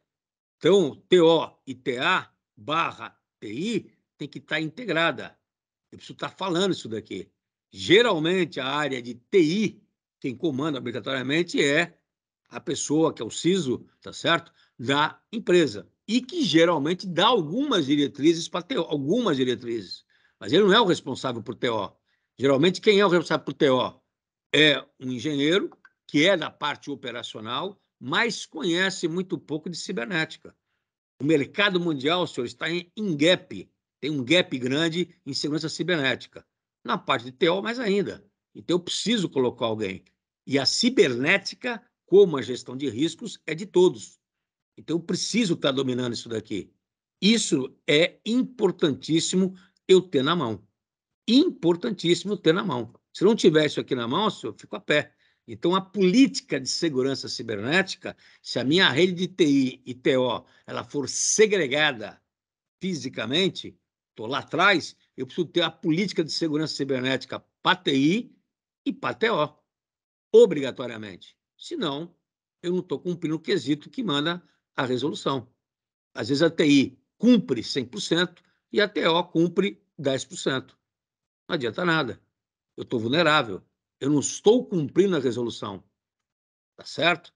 Então, TO e TA barra TI tem que estar integrada. Eu preciso estar falando isso daqui. Geralmente, a área de TI, quem comanda obrigatoriamente é a pessoa que é o CISO, tá certo? Da empresa. E que geralmente dá algumas diretrizes para TO, algumas diretrizes. Mas ele não é o responsável por TO. Geralmente, quem é o responsável por TO? É um engenheiro, que é da parte operacional, mas conhece muito pouco de cibernética. O mercado mundial, senhor, está em gap. Tem um gap grande em segurança cibernética. Na parte de TO, mais ainda. Então, eu preciso colocar alguém. E a cibernética, como a gestão de riscos, é de todos. Então, eu preciso estar dominando isso daqui. Isso é importantíssimo eu ter na mão. Importantíssimo ter na mão. Se não tiver isso aqui na mão, eu fico a pé. Então, a política de segurança cibernética, se a minha rede de TI e TO ela for segregada fisicamente, estou lá atrás, eu preciso ter a política de segurança cibernética para TI e para TO, obrigatoriamente. Senão, eu não estou cumprindo o quesito que manda a resolução. Às vezes a TI cumpre 100% e a TO cumpre 10%. Não adianta nada. Eu estou vulnerável. Eu não estou cumprindo a resolução. Tá certo?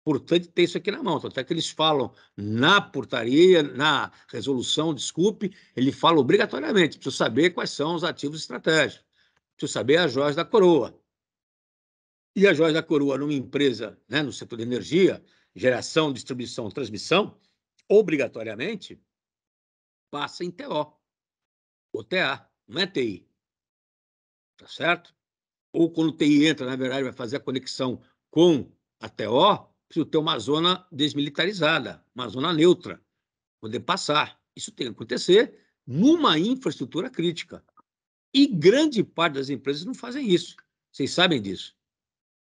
Portanto, ter isso aqui na mão. Até que eles falam na portaria, na resolução, desculpe, ele fala obrigatoriamente, preciso saber quais são os ativos estratégicos, preciso saber as joias da coroa. E as joias da coroa numa empresa, né, no setor de energia, geração, distribuição, transmissão, obrigatoriamente, passa em TO, ou TA, não é TI. Tá certo? Ou quando o TI entra, na verdade, vai fazer a conexão com a TO, precisa ter uma zona desmilitarizada, uma zona neutra, poder passar. Isso tem que acontecer numa infraestrutura crítica. E grande parte das empresas não fazem isso. Vocês sabem disso.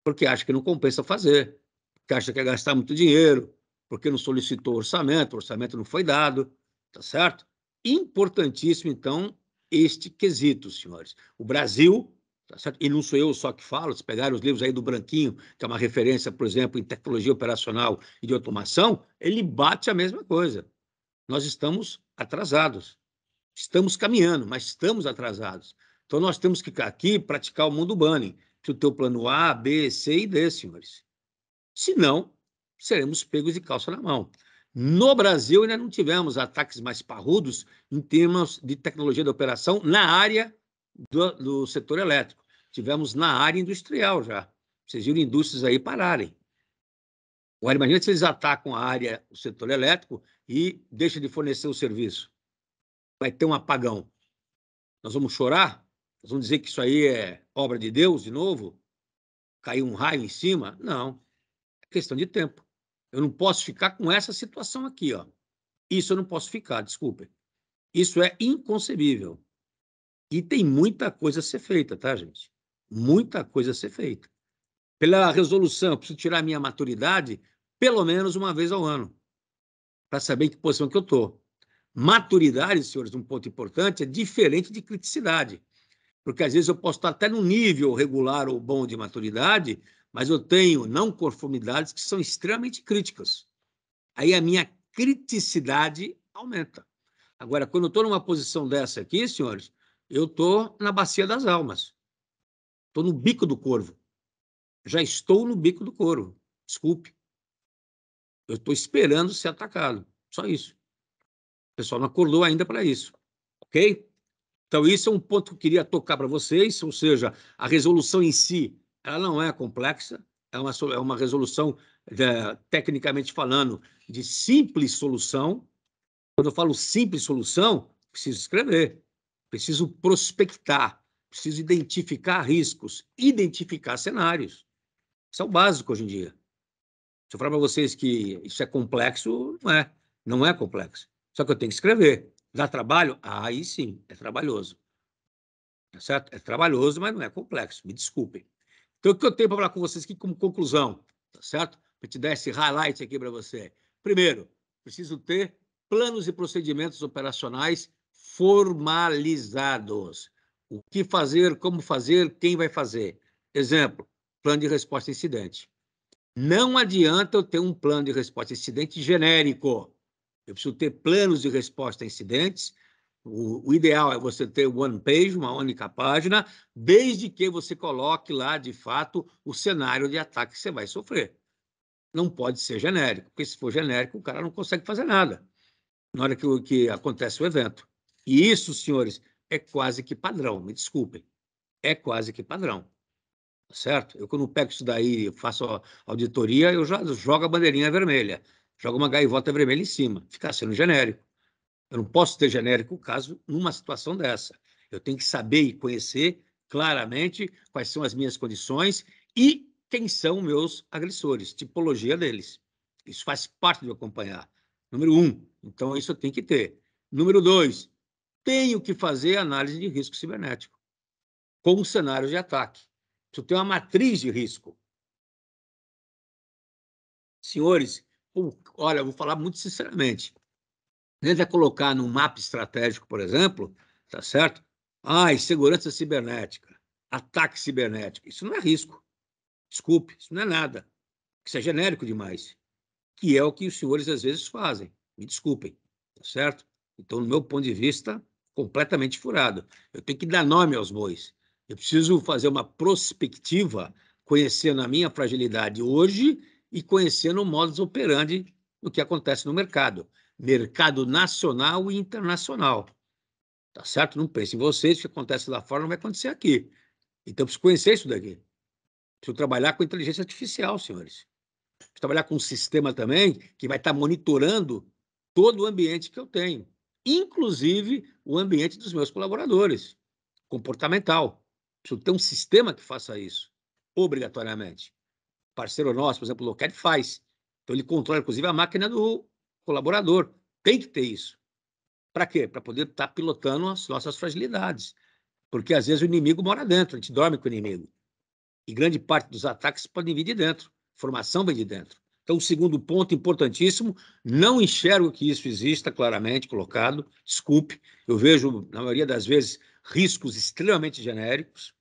Porque acham que não compensa fazer, porque acham que é gastar muito dinheiro, porque não solicitou orçamento, o orçamento não foi dado, tá certo? Importantíssimo, então, este quesito, senhores. O Brasil, tá certo? E não sou eu só que falo, se pegarem os livros aí do Branquinho, que é uma referência, por exemplo, em tecnologia operacional e de automação, ele bate a mesma coisa. Nós estamos atrasados. Estamos caminhando, mas estamos atrasados. Então, nós temos que aqui praticar o mundo bunny, que o teu plano A, B, C e D, senhores. Senão, seremos pegos de calça na mão. No Brasil, ainda não tivemos ataques mais parrudos em termos de tecnologia de operação na área do setor elétrico. Tivemos na área industrial já. Vocês viram indústrias aí pararem. Agora, imagina se eles atacam a área do setor elétrico e deixam de fornecer o serviço. Vai ter um apagão. Nós vamos chorar? Nós vamos dizer que isso aí é obra de Deus de novo? Caiu um raio em cima? Não. É questão de tempo. Eu não posso ficar com essa situação aqui, ó. Isso eu não posso ficar, desculpem. Isso é inconcebível. E tem muita coisa a ser feita, tá, gente? Muita coisa a ser feita. Pela resolução, eu preciso tirar a minha maturidade pelo menos uma vez ao ano, para saber em que posição que eu estou. Maturidade, senhores, um ponto importante, é diferente de criticidade. Porque às vezes eu posso estar até no nível regular ou bom de maturidade, mas eu tenho não conformidades que são extremamente críticas. Aí a minha criticidade aumenta. Agora, quando eu estou numa posição dessa aqui, senhores, eu estou na bacia das almas. Estou no bico do corvo. Já estou no bico do corvo. Desculpe. Eu estou esperando ser atacado. Só isso. O pessoal não acordou ainda para isso. Ok? Então, isso é um ponto que eu queria tocar para vocês, ou seja, a resolução em si, ela não é complexa, é uma resolução, tecnicamente falando, de simples solução. Quando eu falo simples solução, preciso escrever, preciso prospectar, preciso identificar riscos, identificar cenários. Isso é o básico hoje em dia. Se eu falar para vocês que isso é complexo, não é complexo. Só que eu tenho que escrever. Dá trabalho? Aí sim, é trabalhoso. Tá certo? É trabalhoso, mas não é complexo, me desculpem. Então, o que eu tenho para falar com vocês aqui como conclusão, tá certo? Para te dar esse highlight aqui para você. Primeiro, preciso ter planos e procedimentos operacionais formalizados. O que fazer, como fazer, quem vai fazer. Exemplo, plano de resposta a incidente. Não adianta eu ter um plano de resposta a incidente genérico. Eu preciso ter planos de resposta a incidentes. O ideal é você ter one page, uma única página, desde que você coloque lá, de fato, o cenário de ataque que você vai sofrer. Não pode ser genérico, porque se for genérico, o cara não consegue fazer nada na hora que acontece o evento. E isso, senhores, é quase que padrão, me desculpem. É quase que padrão. certo? Eu, quando pego isso daí e faço a auditoria, eu já jogo a bandeirinha vermelha, jogo uma gaivota vermelha em cima, fica sendo genérico. Eu não posso ter genérico caso numa situação dessa. Eu tenho que saber e conhecer claramente quais são as minhas condições e quem são meus agressores, tipologia deles. Isso faz parte do acompanhar. Número um, então isso eu tenho que ter. Número dois, tenho que fazer análise de risco cibernético com cenários de ataque. Preciso ter uma matriz de risco. Senhores, olha, eu vou falar muito sinceramente. Tenta colocar num mapa estratégico, por exemplo, tá certo? Segurança cibernética, ataque cibernético. Isso não é risco. Desculpe, isso não é nada. Isso é genérico demais. Que é o que os senhores às vezes fazem. Me desculpem, tá certo? Então, no meu ponto de vista, completamente furado. Eu tenho que dar nome aos bois. Eu preciso fazer uma prospectiva, conhecendo a minha fragilidade hoje e conhecendo o modus operandi do que acontece no mercado nacional e internacional. Tá certo? Não pense em vocês, o que acontece lá fora não vai acontecer aqui. Então, eu preciso conhecer isso daqui. Preciso trabalhar com inteligência artificial, senhores. Preciso trabalhar com um sistema também que vai estar monitorando todo o ambiente que eu tenho, inclusive o ambiente dos meus colaboradores, comportamental. Preciso ter um sistema que faça isso, obrigatoriamente. Parceiro nosso, por exemplo, o Lockheed faz. Então, ele controla, inclusive, a máquina do colaborador. Tem que ter isso. Para quê? Para poder estar pilotando as nossas fragilidades. Porque, às vezes, o inimigo mora dentro, a gente dorme com o inimigo. E grande parte dos ataques podem vir de dentro. A formação vem de dentro. Então, o segundo ponto importantíssimo, não enxergo que isso exista claramente colocado, desculpe, eu vejo, na maioria das vezes, riscos extremamente genéricos.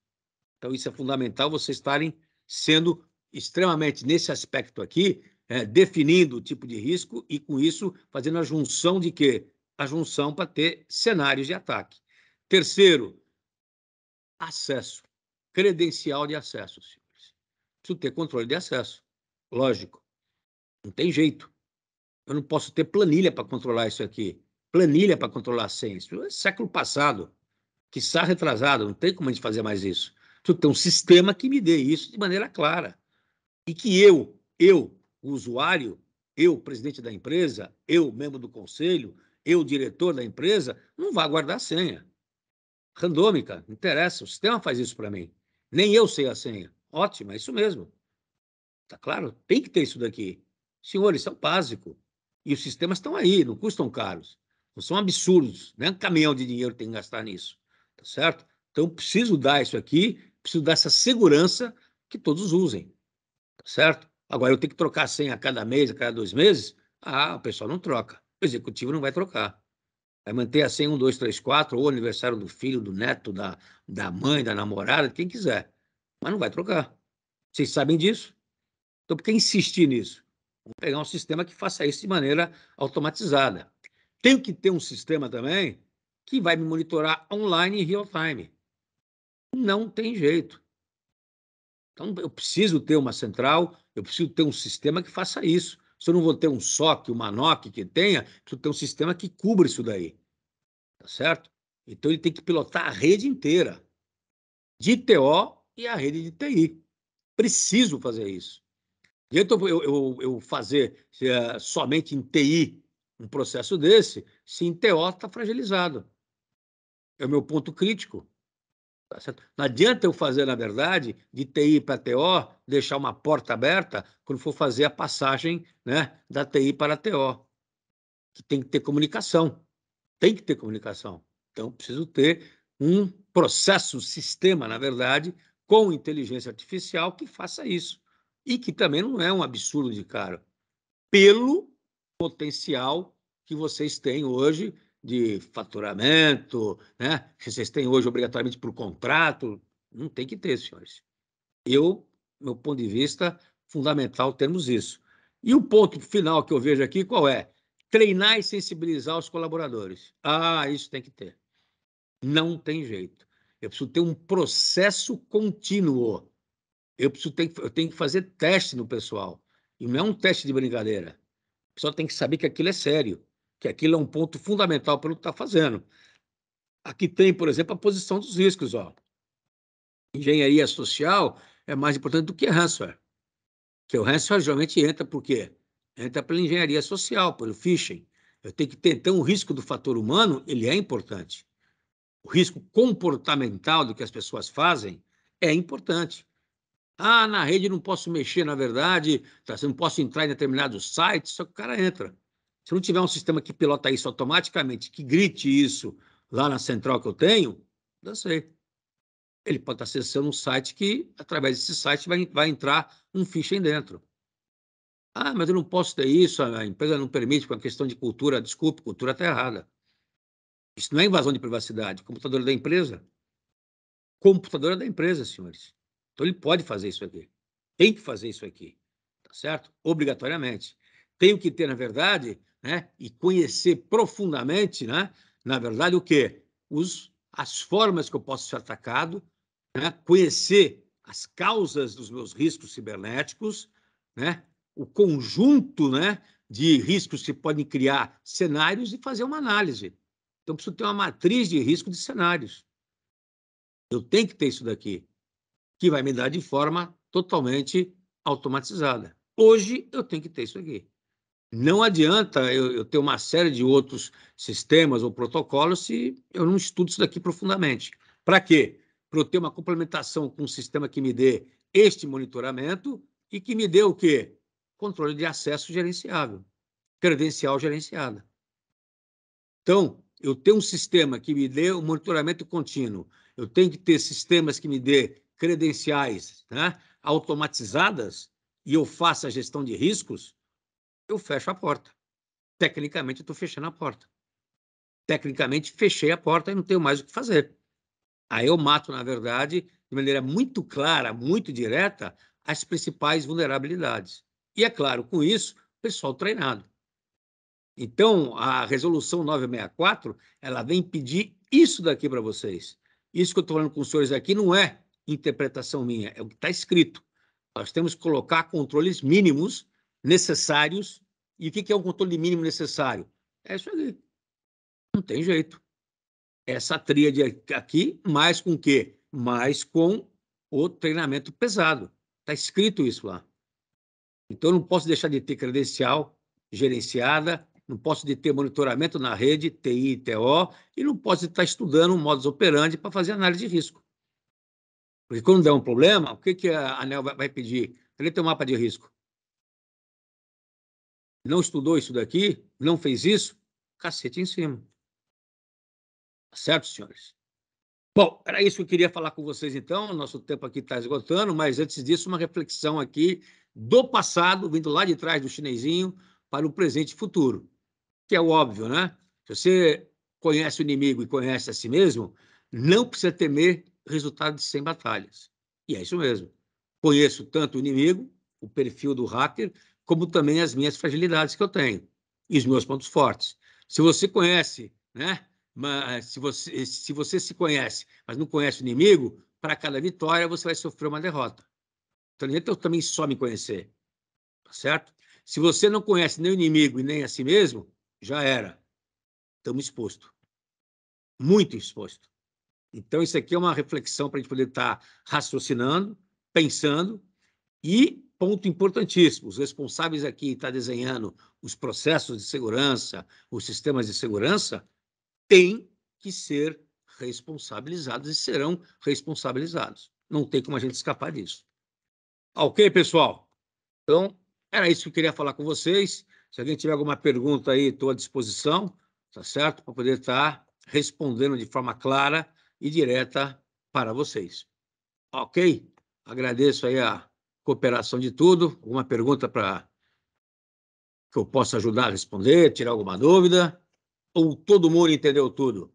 Então, isso é fundamental, vocês estarem sendo extremamente, nesse aspecto aqui, definindo o tipo de risco e, com isso, fazendo a junção de quê? A junção para ter cenários de ataque. Terceiro, acesso, credencial de acesso, senhores. Preciso ter controle de acesso, lógico, não tem jeito. Eu não posso ter planilha para controlar isso aqui, planilha para controlar a senha. Isso é século passado, quiçá retrasado, não tem como a gente fazer mais isso. Preciso ter um sistema que me dê isso de maneira clara. E que o usuário, eu, presidente da empresa, eu, membro do conselho, eu, diretor da empresa, não vá guardar a senha. Randômica, não interessa, o sistema faz isso para mim. Nem eu sei a senha. Ótimo, é isso mesmo. Tá claro? Tem que ter isso daqui. Senhores, isso é o básico. E os sistemas estão aí, não custam caros. Não são absurdos, não é um caminhão de dinheiro que tem que gastar nisso. Tá certo? Então, preciso dar isso aqui, preciso dar essa segurança que todos usem. Tá certo? Agora, eu tenho que trocar a senha a cada mês, a cada 2 meses? O pessoal não troca. O executivo não vai trocar. Vai manter a senha 1, 2, 3, 4, ou aniversário do filho, do neto, da mãe, da namorada, quem quiser. Mas não vai trocar. Vocês sabem disso? Então, por que insistir nisso? Vamos pegar um sistema que faça isso de maneira automatizada. Tenho que ter um sistema também que vai me monitorar online em real time. Não tem jeito. Então, eu preciso ter uma central, eu preciso ter um sistema que faça isso. Se eu não vou ter um SOC, uma NOC que tenha, preciso ter um sistema que cubra isso daí. Tá certo? Então, ele tem que pilotar a rede inteira, de TO e a rede de TI. Preciso fazer isso. E então, eu fazer somente em TI um processo desse, se em TO está fragilizado. É o meu ponto crítico. Tá certo? Não adianta eu fazer, na verdade, de TI para TO, deixar uma porta aberta quando for fazer a passagem, né, da TI para a TO, que tem que ter comunicação. Tem que ter comunicação. Então, preciso ter um processo, um sistema, na verdade, com inteligência artificial que faça isso. E que também não é um absurdo de caro, pelo potencial que vocês têm hoje de faturamento, né? Que vocês têm hoje obrigatoriamente por contrato. Não tem que ter, senhores. Meu ponto de vista, fundamental termos isso. E o ponto final que eu vejo aqui, qual é? Treinar e sensibilizar os colaboradores. Isso tem que ter. Não tem jeito. Eu preciso ter um processo contínuo. Eu tenho que fazer teste no pessoal. E não é um teste de brincadeira. O pessoal tem que saber que aquilo é sério, que aquilo é um ponto fundamental para o que está fazendo. Aqui tem, por exemplo, a posição dos riscos. Engenharia social é mais importante do que ransomware. Porque o ransomware geralmente entra por quê? Entra pela engenharia social, pelo phishing. Eu tenho que ter, então, o risco do fator humano, ele é importante. O risco comportamental do que as pessoas fazem é importante. Ah, na rede não posso mexer, na verdade, tá, você não posso entrar em determinados sites, só que o cara entra. Se não tiver um sistema que pilota isso automaticamente, que grite isso lá na central que eu tenho, não sei. Ele pode estar acessando um site que, através desse site, vai entrar um phishing dentro. Ah, mas eu não posso ter isso, a empresa não permite por uma questão de cultura. Desculpe, cultura está errada. Isso não é invasão de privacidade. O computador é da empresa. Computador é da empresa, senhores. Então ele pode fazer isso aqui. Tem que fazer isso aqui. Tá certo? Obrigatoriamente. Tenho que ter, na verdade, né, e conhecer profundamente, né, na verdade, o quê? As formas que eu posso ser atacado, né, conhecer as causas dos meus riscos cibernéticos, né, o conjunto, né, de riscos que podem criar cenários e fazer uma análise. Então, preciso ter uma matriz de risco de cenários. Eu tenho que ter isso daqui, que vai me dar de forma totalmente automatizada. Hoje, eu tenho que ter isso aqui. Não adianta eu ter uma série de outros sistemas ou protocolos se eu não estudo isso daqui profundamente. Para quê? Para eu ter uma complementação com um sistema que me dê este monitoramento e que me dê o quê? Controle de acesso gerenciável, credencial gerenciada. Então, eu tenho um sistema que me dê um monitoramento contínuo, eu tenho que ter sistemas que me dê credenciais, né, automatizadas, e eu faço a gestão de riscos, eu fecho a porta. Tecnicamente, eu estou fechando a porta. Tecnicamente, fechei a porta e não tenho mais o que fazer. Aí eu mato, na verdade, de maneira muito clara, muito direta, as principais vulnerabilidades. E, é claro, com isso, o pessoal treinado. Então, a resolução 964, ela vem pedir isso daqui para vocês. Isso que eu estou falando com os senhores aqui não é interpretação minha, é o que está escrito. Nós temos que colocar controles mínimos necessários. E o que é um controle mínimo necessário? É isso aí. Não tem jeito. Essa tríade aqui, mais com o quê? Mais com o treinamento pesado. Está escrito isso lá. Então, eu não posso deixar de ter credencial gerenciada, não posso de ter monitoramento na rede, TI e TO, e não posso estar estudando um modus operandi para fazer análise de risco. Porque quando der um problema, o que a ANEEL vai pedir? Ele tem um mapa de risco. Não estudou isso daqui? Não fez isso? Cacete em cima. Certo, senhores? Bom, era isso que eu queria falar com vocês, então. Nosso tempo aqui está esgotando, mas antes disso, uma reflexão aqui do passado, vindo lá de trás do chinesinho, para o presente e futuro, que é o óbvio, né? Se você conhece o inimigo e conhece a si mesmo, não precisa temer resultado de 100 batalhas. E é isso mesmo. Conheço tanto o inimigo, o perfil do hacker, como também as minhas fragilidades que eu tenho e os meus pontos fortes. Se você conhece, né? Mas se você se conhece, mas não conhece o inimigo, para cada vitória você vai sofrer uma derrota. Então, não adianta eu também só me conhecer, tá certo? Se você não conhece nem o inimigo e nem a si mesmo, já era. Estamos expostos. Muito expostos. Então, isso aqui é uma reflexão para a gente poder estar raciocinando, pensando, e, ponto importantíssimo, os responsáveis aqui estão desenhando os processos de segurança, os sistemas de segurança, têm que ser responsabilizados e serão responsabilizados. Não tem como a gente escapar disso. Ok, pessoal? Então, era isso que eu queria falar com vocês. Se alguém tiver alguma pergunta aí, estou à disposição, tá certo? Para poder estar respondendo de forma clara e direta para vocês. Ok? Agradeço aí a cooperação de tudo. Alguma pergunta para que eu possa ajudar a responder, tirar alguma dúvida? Ou todo mundo entendeu tudo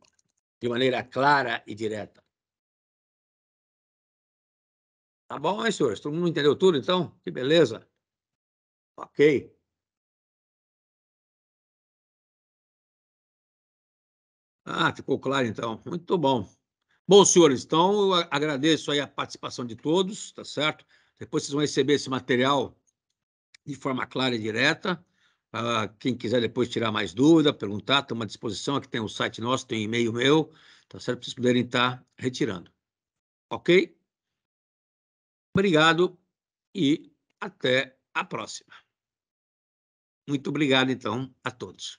de maneira clara e direta? Tá bom, hein, senhores? Todo mundo entendeu tudo, então? Que beleza. Ok. Ah, ficou claro, então. Muito bom. Bom, senhores, então eu agradeço aí a participação de todos, tá certo? Depois vocês vão receber esse material de forma clara e direta. Quem quiser depois tirar mais dúvida, perguntar, estamos à disposição. Aqui tem o site nosso, tem e-mail meu, tá certo? Para vocês poderem estar retirando. Ok? Obrigado e até a próxima. Muito obrigado, então, a todos.